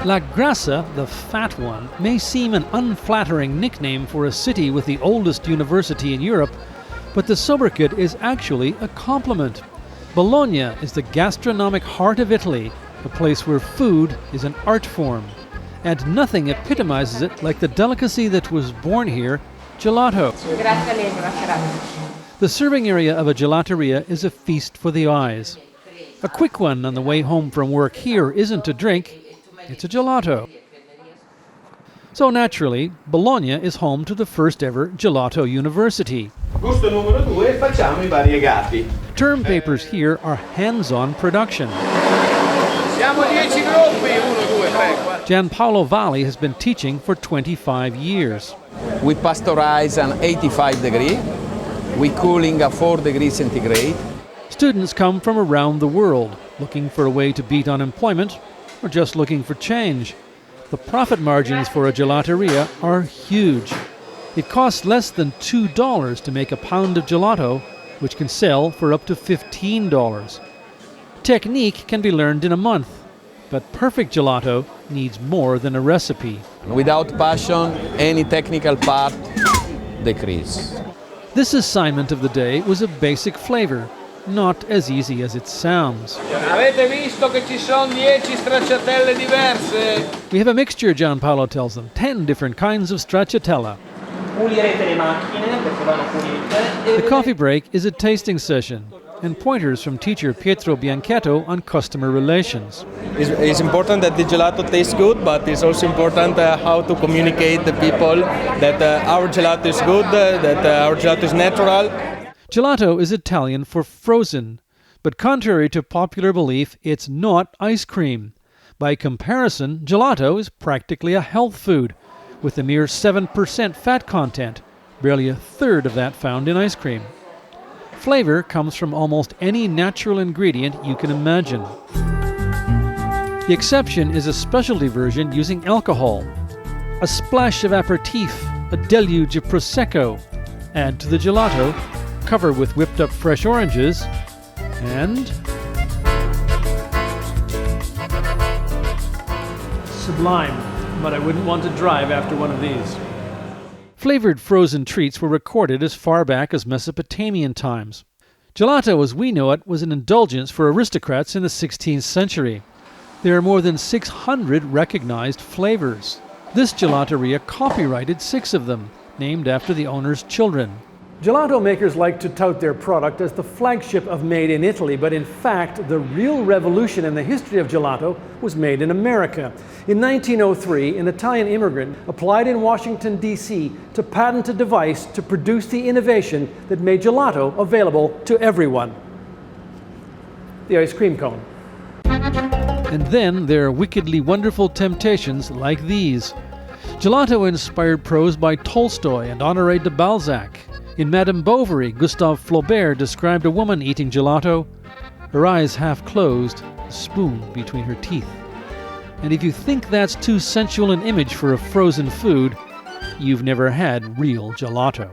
La Grassa, the fat one, may seem an unflattering nickname for a city with the oldest university in Europe, but the sobriquet is actually a compliment. Bologna is the gastronomic heart of Italy, a place where food is an art form. And nothing epitomizes it like the delicacy that was born here, gelato. The serving area of a gelateria is a feast for the eyes. A quick one on the way home from work here isn't a drink, it's a gelato. So naturally, Bologna is home to the first ever Gelato University. Gusto numero 2, facciamo I variegati. Term papers here are hands-on production. Siamo 10 gruppi, 1, 2, 3, 4. Gianpaolo Valli has been teaching for 25 years. We pasteurize at 85 degrees. We cooling at 4 degrees centigrade. Students come from around the world, looking for a way to beat unemployment, or just looking for change. The profit margins for a gelateria are huge. It costs less than $2 to make a pound of gelato, which can sell for up to $15. Technique can be learned in a month, but perfect gelato needs more than a recipe. Without passion, any technical part decrease. This assignment of the day was a basic flavor, not as easy as it sounds. Avete visto che ci sono 10 stracciatelle diverse? We have a mixture, Gianpaolo tells them, 10 different kinds of stracciatella. The coffee break is a tasting session and pointers from teacher Pietro Bianchetto on customer relations. It's important that the gelato tastes good, but it's also important how to communicate to people that our gelato is good, that our gelato is natural. Gelato is Italian for frozen, but contrary to popular belief, it's not ice cream. By comparison, gelato is practically a health food, with a mere 7% fat content, barely a third of that found in ice cream. Flavor comes from almost any natural ingredient you can imagine. The exception is a specialty version using alcohol. A splash of aperitif, a deluge of Prosecco. Add to the gelato, cover with whipped up fresh oranges, and sublime, but I wouldn't want to drive after one of these. Flavored frozen treats were recorded as far back as Mesopotamian times. Gelato, as we know it, was an indulgence for aristocrats in the 16th century. There are more than 600 recognized flavors. This gelateria copyrighted 6 of them, named after the owner's children. Gelato makers like to tout their product as the flagship of Made in Italy, but in fact, the real revolution in the history of gelato was made in America. In 1903, an Italian immigrant applied in Washington, D.C. to patent a device to produce the innovation that made gelato available to everyone: the ice cream cone. And then there are wickedly wonderful temptations like these. Gelato inspired prose by Tolstoy and Honoré de Balzac. In Madame Bovary, Gustave Flaubert described a woman eating gelato, her eyes half closed, a spoon between her teeth. And if you think that's too sensual an image for a frozen food, you've never had real gelato.